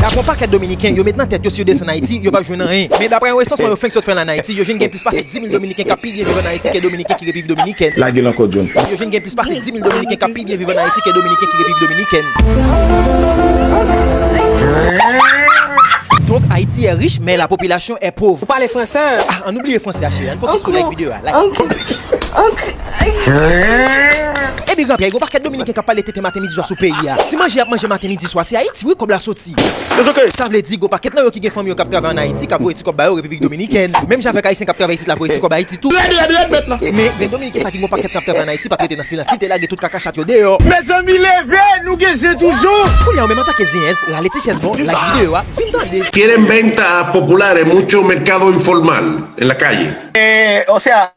La pour paquet dominicain, yo maintenant tête yo sur descend en Haïti, yo pas jouer rien. Mais d'après un recensement yo fait en Haïti, yo jeune gain plus passer 10 000 dominicains qui pillent vivre en Haïti que dominicains qui République dominicaine. La gueule encore John. Yo jeune gain plus passer 10 000 dominicains qui pillent vivre en Haïti que dominicains qui République dominicaine. Donc Haïti est riche mais la population est pauvre. Vous parlez français? Ah, on oublie le français à chérie. Il faut qu'il sur la vidéo là. Eh bien, grand-père, il y a un paquet dominicain qui a parlé de matin midi soir sur le pays. Si manger matin midi soir, c'est Haïti, oui, comme la sortie. Ça veut dire que paquet là qui a famille qui travaille en Haïti, qui a voulu comme la République dominicaine. Même j'avais Haïtien qui travaille ici, la voulu comme Haïti tout. Mais les dominicains qui ont paquet qui travaille en Haïti, pas traiter dans silence, c'était là que tout caca chat dehors. Mes amis, levez, nous guezzez toujours. Pour y en même temps que Ziens, la Leticia bon, la vidéo, Quieren ventas populares, mucho mercado informal en la calle. O sea,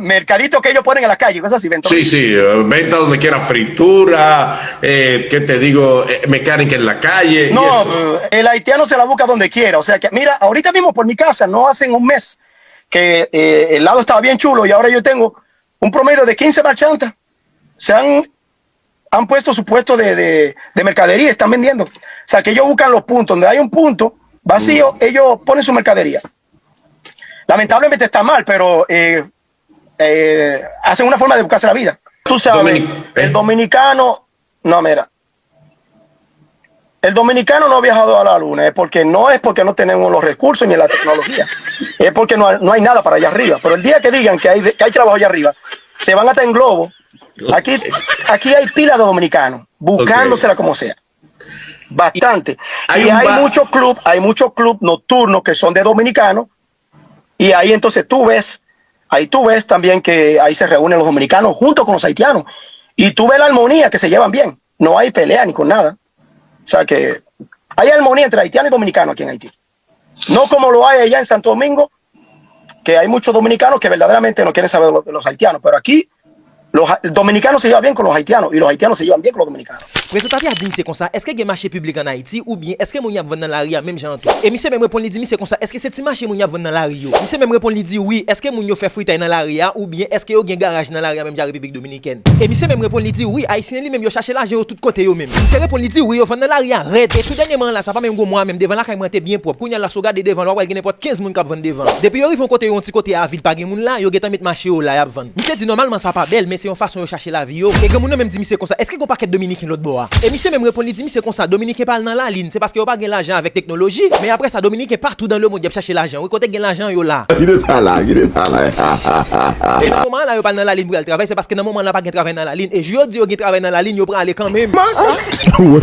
mercaditos que ellos ponen en la calle, cosas así. Sí, venta donde quiera, fritura, ¿qué te digo? Mecánica en la calle. No, el haitiano se la busca donde quiera. O sea que, mira, ahorita mismo por mi casa, no hacen un mes, que el lado estaba bien chulo y ahora yo tengo un promedio de 15 marchantas. Se han puesto su puesto de mercadería, están vendiendo. O sea que ellos buscan los puntos. Donde hay un punto vacío, ellos ponen su mercadería. Lamentablemente está mal, pero hacen una forma de buscarse la vida. Tú sabes, el dominicano, no, mira, el dominicano no ha viajado a la luna, porque no no tenemos los recursos ni la tecnología, es porque no hay nada para allá arriba. Pero el día que digan que hay trabajo allá arriba, se van hasta en globo. Aquí hay pila de dominicanos, buscándosela como sea. Bastante. Hay muchos clubes nocturnos que son de dominicanos. Y ahí entonces tú ves también que ahí se reúnen los dominicanos junto con los haitianos. Y tú ves la armonía, que se llevan bien. No hay pelea ni con nada. O sea que hay armonía entre haitianos y dominicanos aquí en Haití. No como lo hay allá en Santo Domingo, que hay muchos dominicanos que verdaderamente no quieren saber de los haitianos. Pero aquí los dominicanos se llevan bien con los haitianos y los haitianos se llevan bien con los dominicanos. Présentateur a dit c'est comme ça, est-ce qu'il y a un marché public en Haïti ou bien est-ce que mon y a vendre dans la rue même gens tout. Et monsieur même répondre dit c'est comme ça, est-ce que c'est un marché mon y a vendre dans la rue? Monsieur même répondre dit oui, est-ce que mon yo fait fritaille dans la rue ou bien est-ce que yo gen garage dans la rue même la République dominicaine? Et monsieur même répondre dit oui, haïtien lui même yo chercher l'argent de tout côté yo même. Monsieur répondre dit oui, yo vendre dans la rue arrête. Et tout dernièrement là, ça pas même go moi même devant la caille était bien propre. Kounya la sauvegarde devant là, il n'importe 15 moun qui vendre devant. Depuis yo arrive côté un petit côté à ville pas gen moun là, yo getan mettre marché là y a vendre. Monsieur dit normalement ça pas belle mais c'est une façon de chercher la vie yo. Et que moun même dit monsieur comme ça, est-ce que go paquet dominicain l'autre bois? Et monsieur même répondre dit c'est comme ça, Dominicain parle dans la ligne, c'est parce que yo pas gain l'argent avec technologie, mais après ça Dominicain partout dans le monde y a chercher l'argent. Oui, côté gain l'argent yo là. Il est ça là. Et dans le moment là yo parle dans la ligne pour le travail, c'est parce que dans le moment là pas gain travail dans la ligne et je dis yo gain travail dans la ligne yo prend aller quand même. Ouais.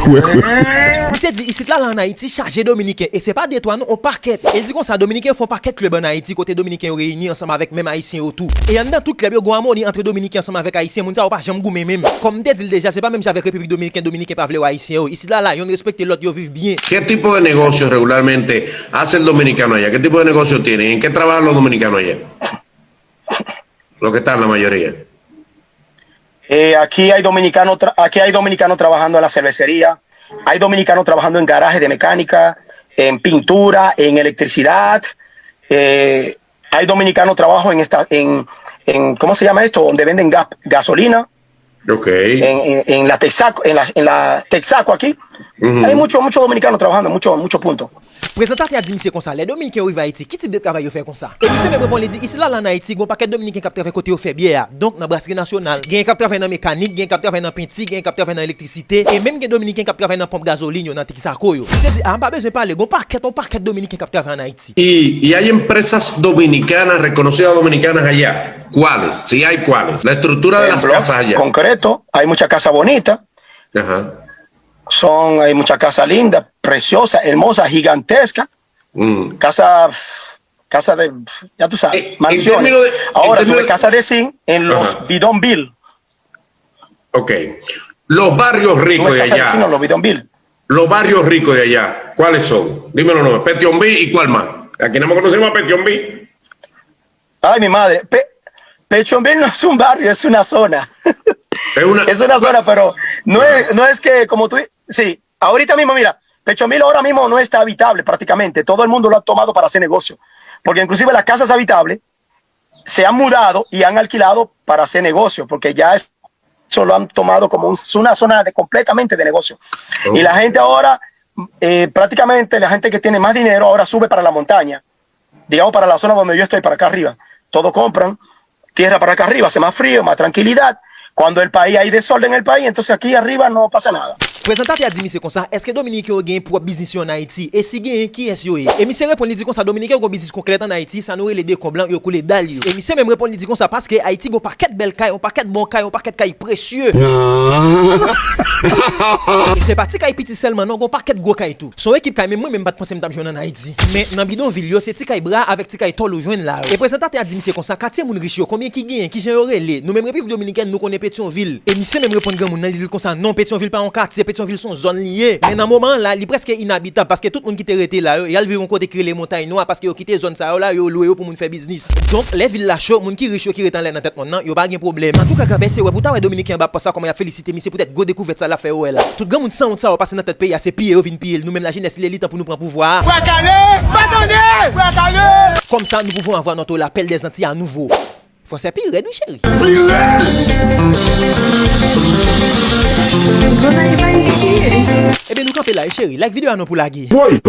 Monsieur dit ici là en Haïti chargé dominicain et c'est pas des toi non on parquet. Il dit comme ça Dominicain font parquet club en Haïti côté dominicain réunis ensemble avec même haïtien autour. Et en dans tout club yo go harmonie entre dominicain ensemble avec haïtien, moun ça pas jamais goumé même. Comme dit déjà, c'est pas même avec République dominicaine pas vle haïtien. Ici là yo respecte l'autre, yo vivent bien. ¿Qué tipo de negocios regularmente hace el dominicano allá? ¿Qué tipo de negocios tienen? ¿En qué trabajan los dominicanos allá? Lo que están la mayoría. Aquí hay dominicanos trabajando en la cervecería, hay dominicanos trabajando en garajes de mecánica, en pintura, en electricidad, hay dominicanos trabajando en ¿cómo se llama esto? Donde venden gasolina. Okay. En la Texaco aquí. Hay muchos dominicanos trabajando, muchos puntos. Présentateur a dit c'est comme ça, les dominicains arrivent à Haïti, qui type de travail yo fait comme ça? Et monsieur même répond dit ici là en Haïti, gon paquet dominicain qui travaille côté au fait bière. Donc dans brasserie nationale, gen qui travaille dans mécanique, gen qui travaille dans peinture, gen qui travaille dans électricité et même gen dominicain qui travaille dans pompe gasoline yo dans Texaco yo. C'est dit pas besoin parler, gon paquet dominicain qui travaille en Haïti. Y hay empresas dominicanas reconocidas dominicanas allá. ¿Cuáles? Si hay cuáles. La estructura de las casas allá. Concreto, hay muchas casas bonitas. Ajá. Hay muchas casas lindas, preciosas, hermosas, gigantescas. Casa de, ya tú sabes, mansiones. Ahora tuve casa de zinc en los Bidonville. Ok. Los barrios ricos de allá. Los Bidonville. Los barrios ricos de allá, ¿cuáles son? Dímelo no, Petionville y cuál más. Aquí no me conocemos a Petionville. Ay, mi madre. Petionville no es un barrio, es una zona. Es una zona, pero no es que como tú... Sí, ahorita mismo, mira, Petionville ahora mismo no está habitable prácticamente. Todo el mundo lo ha tomado para hacer negocio. Porque inclusive las casas habitables se han mudado y han alquilado para hacer negocio. Porque ya eso lo han tomado como una zona completamente de negocio. Y la gente ahora prácticamente la gente que tiene más dinero ahora sube para la montaña, digamos para la zona donde yo estoy, para acá arriba. Todos compran tierra para acá arriba, hace más frío, más tranquilidad. Cuando el país hay desorden en el país, entonces aquí arriba no pasa nada. Présentant a dit monsieur comme ça, est-ce que Dominique yo gen pour business en Haïti? Et si gen qui est yo? Et monsieur répond dit comme ça, Dominique yo business concret en Haïti, ça nous les deux comme blanc yo coulé dal yo. Et monsieur même répond dit comme ça parce que Haïti gon paquet belle caille, on paquet bon caille, on paquet caille précieux. Et c'est pas ti caille petit seulement, non, gon paquet gros caille tout. Son équipe caille même pas penser m'tap joindre en Haïti. Mais dans bidonville yo, c'est ti caille bras avec ti caille tolo joindre là. Et présentant a dit monsieur comme ça, quartier moun riche yo, combien qui gagne, qui gen relé? Nous même République dominicaine nous connaît Pétionville. Et monsieur même répond grand moun nan dit comme ça, non Pétionville pas un quartier, Pétionville son zone liée. Mais dans moment là, il est presque inhabitable parce que tout le monde qui était resté là, il a levé un côté créer les montagnes noires parce que yo quitté zone ça là, yo loué pour moun faire business. Donc les villes là chaud, moun qui riche qui rete en l'air dans tête maintenant, yo pas de problème. En tout cas, c'est ouais, pour Dominicain ba pas ça comme il a félicité, mais c'est peut-être go découverte ça la fait ouais là. Tout grand moun sent ça passer dans tête pays, c'est pire, vinn pile. Nous même la jeunesse l'élite pour nous prendre pouvoir. Comme ça nous pouvons avoir notre l'appel des Antilles à nouveau. Faut c'est pire, oui chérie. Eh bien nous camper là chérie, like vidéo à nous pour la guerre. Boy.